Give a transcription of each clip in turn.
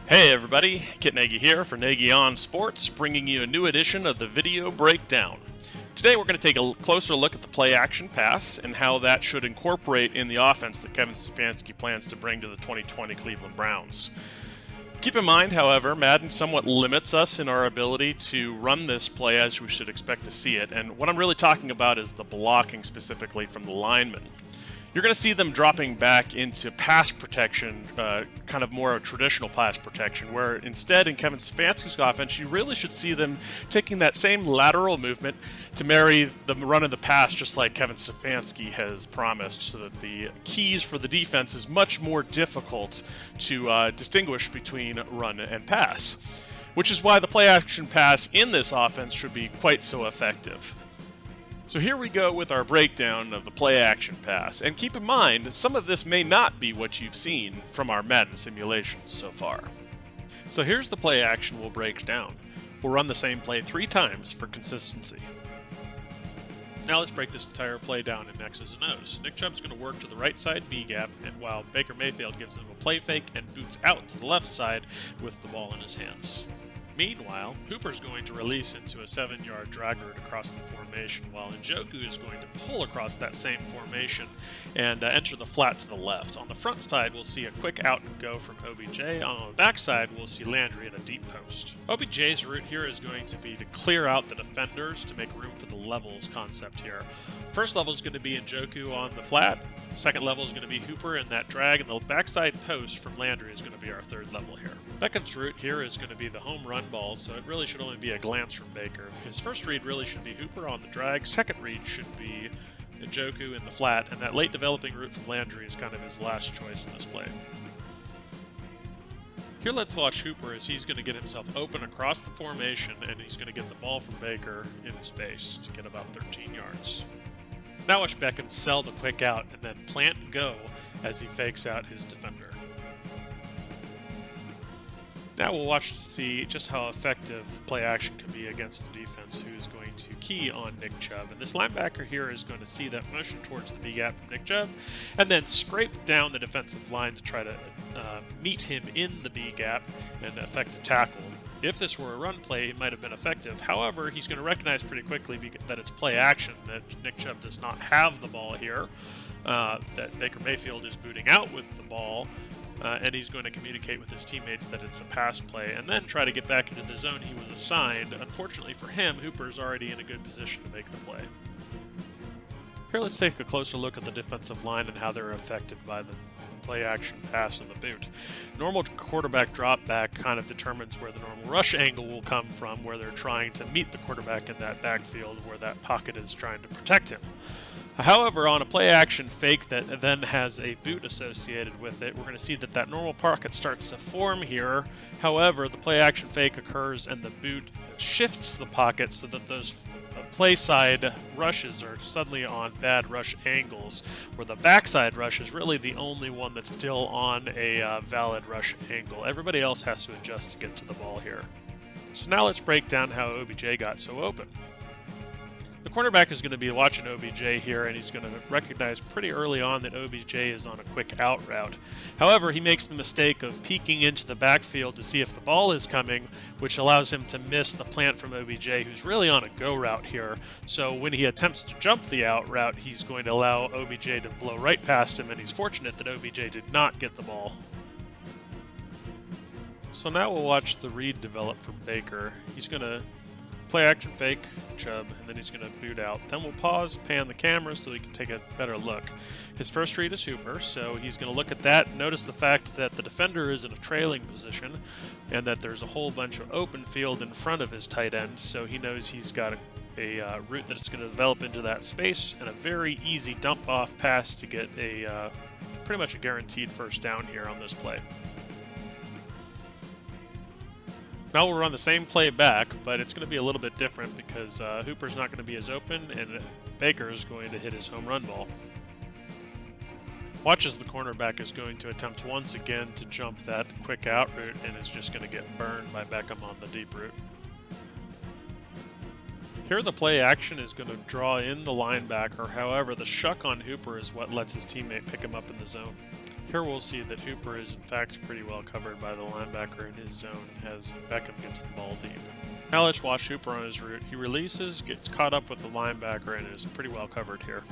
Hey everybody, Kit Nagy here for Nagy on Sports, bringing you a new edition of the video breakdown. Today we're going to take a closer look at the play-action pass and how that should incorporate in the offense that Kevin Stefanki plans to bring to the 2020 Cleveland Browns. Keep in mind, however, Madden somewhat limits us in our ability to run this play as we should expect to see it, and what I'm really talking about is the blocking specifically from the linemen. You're going to see them dropping back into pass protection, kind of more traditional pass protection, where instead in Kevin Stefanski's offense, you really should see them taking that same lateral movement to marry the run of the pass, just like Kevin Stefanski has promised, so that the keys for the defense is much more difficult to distinguish between run and pass, which is why the play-action pass in this offense should be quite so effective. So here we go with our breakdown of the play-action pass, and keep in mind, some of this may not be what you've seen from our Madden simulations so far. So here's the play-action we'll break down. We'll run the same play 3 times for consistency. Now let's break this entire play down in X's and O's. Nick Chubb's going to work to the right side B gap, and while Baker Mayfield gives him a play fake and boots out to the left side with the ball in his hands. Meanwhile, Hooper's going to release into a 7-yard drag route across the formation, while Njoku is going to pull across that same formation and enter the flat to the left. On the front side, we'll see a quick out and go from OBJ. On the back side, we'll see Landry in a deep post. OBJ's route here is going to be to clear out the defenders to make room for the levels concept here. First level is going to be Njoku on the flat. Second level is going to be Hooper in that drag, and the backside post from Landry is going to be our third level here. Beckham's route here is going to be the home run ball, so it really should only be a glance from Baker. His first read really should be Hooper on the drag. Second read should be Njoku in the flat, and that late developing route from Landry is kind of his last choice in this play. Here let's watch Hooper as he's going to get himself open across the formation, and he's going to get the ball from Baker in space to get about 13 yards. Now watch Beckham sell the quick out and then plant and go as he fakes out his defender. Now we'll watch to see just how effective play action can be against the defense, who is going to key on Nick Chubb. And this linebacker here is going to see that motion towards the B gap from Nick Chubb and then scrape down the defensive line to try to meet him in the B gap and effect a tackle. If this were a run play, it might have been effective. However, he's going to recognize pretty quickly that it's play action, that Nick Chubb does not have the ball here, that Baker Mayfield is booting out with the ball, and he's going to communicate with his teammates that it's a pass play, and then try to get back into the zone he was assigned. Unfortunately for him, Hooper's already in a good position to make the play. Here, let's take a closer look at the defensive line and how they're affected by the play-action pass and the boot. Normal quarterback drop back kind of determines where the normal rush angle will come from, where they're trying to meet the quarterback in that backfield where that pocket is trying to protect him. However, on a play-action fake that then has a boot associated with it, we're going to see that that normal pocket starts to form here. However, the play-action fake occurs and the boot shifts the pocket so that those play side rushes are suddenly on bad rush angles, where the backside rush is really the only one that's still on a valid rush angle. Everybody else has to adjust to get to the ball here. So now let's break down how OBJ got so open. The cornerback is going to be watching OBJ here, and he's going to recognize pretty early on that OBJ is on a quick out route. However, he makes the mistake of peeking into the backfield to see if the ball is coming, which allows him to miss the plant from OBJ, who's really on a go route here. So when he attempts to jump the out route, he's going to allow OBJ to blow right past him, and he's fortunate that OBJ did not get the ball. So now we'll watch the read develop from Baker. He's going to play action fake Chubb, and then he's going to boot out. Then we'll pause, pan the camera so we can take a better look. His first read is Hooper, so he's going to look at that, notice the fact that the defender is in a trailing position, and that there's a whole bunch of open field in front of his tight end, so he knows he's got a route that's going to develop into that space, and a very easy dump-off pass to get a pretty much a guaranteed first down here on this play. Now we'll run the same play back, but it's going to be a little bit different because Hooper's not going to be as open, and Baker is going to hit his home run ball. Watch as the cornerback is going to attempt once again to jump that quick out route, and is just going to get burned by Beckham on the deep route. Here the play action is going to draw in the linebacker, however the shuck on Hooper is what lets his teammate pick him up in the zone. Here we'll see that Hooper is in fact pretty well covered by the linebacker in his zone as Beckham gets the ball deep. Now let's watch Hooper on his route. He releases, gets caught up with the linebacker, and is pretty well covered here.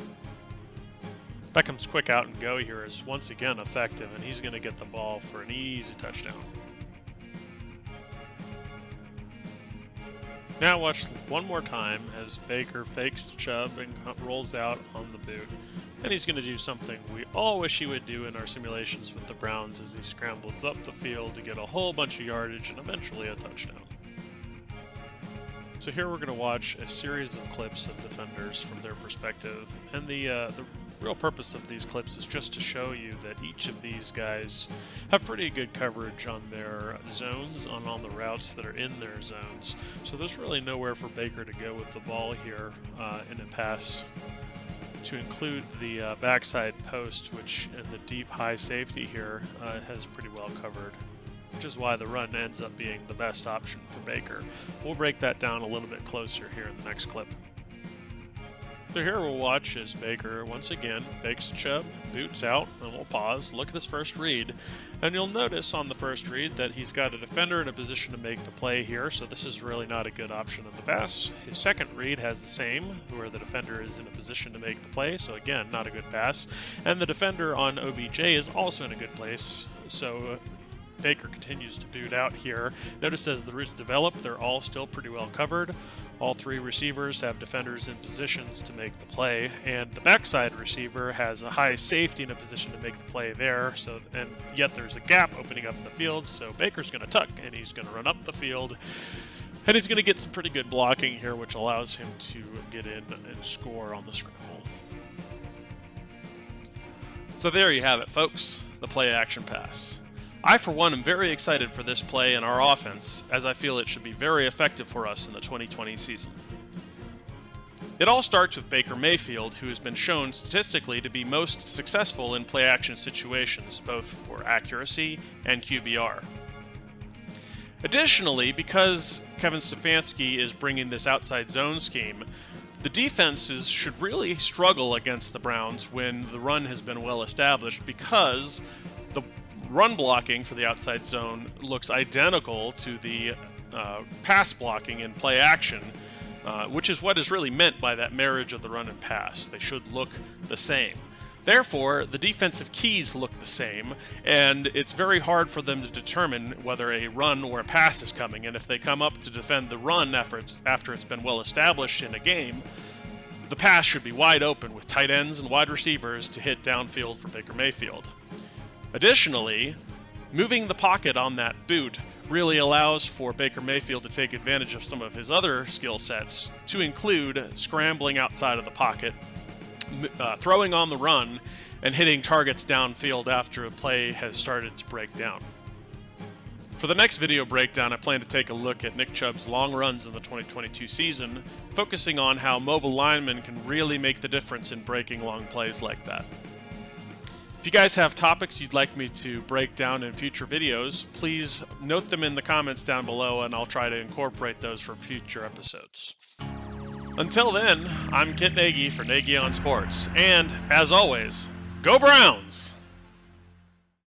Beckham's quick out and go here is once again effective, and he's going to get the ball for an easy touchdown. Now watch one more time as Baker fakes Chubb and rolls out on the boot. And he's going to do something we all wish he would do in our simulations with the Browns as he scrambles up the field to get a whole bunch of yardage and eventually a touchdown. So here we're going to watch a series of clips of defenders from their perspective, and the real purpose of these clips is just to show you that each of these guys have pretty good coverage on their zones, on the routes that are in their zones. So there's really nowhere for Baker to go with the ball here in a pass, to include the backside post, which in the deep high safety here has pretty well covered, which is why the run ends up being the best option for Baker. We'll break that down a little bit closer here in the next clip. So here we'll watch as Baker once again fakes Chubb, boots out, and we'll pause, look at his first read, and you'll notice on the first read that he's got a defender in a position to make the play here, so this is really not a good option in the pass. His second read has the same, where the defender is in a position to make the play, so again, not a good pass. And the defender on OBJ is also in a good place, so Baker continues to boot out here. Notice as the routes develop, they're all still pretty well covered. All three receivers have defenders in positions to make the play, and the backside receiver has a high safety in a position to make the play there. So, and yet there's a gap opening up in the field, so Baker's going to tuck, and he's going to run up the field, and he's going to get some pretty good blocking here, which allows him to get in and score on the scramble. So there you have it, folks, the play action pass. I, for one, am very excited for this play in our offense, as I feel it should be very effective for us in the 2020 season. It all starts with Baker Mayfield, who has been shown statistically to be most successful in play-action situations, both for accuracy and QBR. Additionally, because Kevin Stefanki is bringing this outside zone scheme, the defenses should really struggle against the Browns when the run has been well established, because the run blocking for the outside zone looks identical to the pass blocking in play action, which is what is really meant by that marriage of the run and pass. They should look the same. Therefore, the defensive keys look the same, and it's very hard for them to determine whether a run or a pass is coming. And if they come up to defend the run after it's been well established in a game, the pass should be wide open with tight ends and wide receivers to hit downfield for Baker Mayfield. Additionally, moving the pocket on that boot really allows for Baker Mayfield to take advantage of some of his other skill sets, to include scrambling outside of the pocket, throwing on the run, and hitting targets downfield after a play has started to break down. For the next video breakdown, I plan to take a look at Nick Chubb's long runs in the 2022 season, focusing on how mobile linemen can really make the difference in breaking long plays like that. If you guys have topics you'd like me to break down in future videos, please note them in the comments down below, and I'll try to incorporate those for future episodes. Until then, I'm Kent Nagy for Nagy on Sports, and as always, go Browns!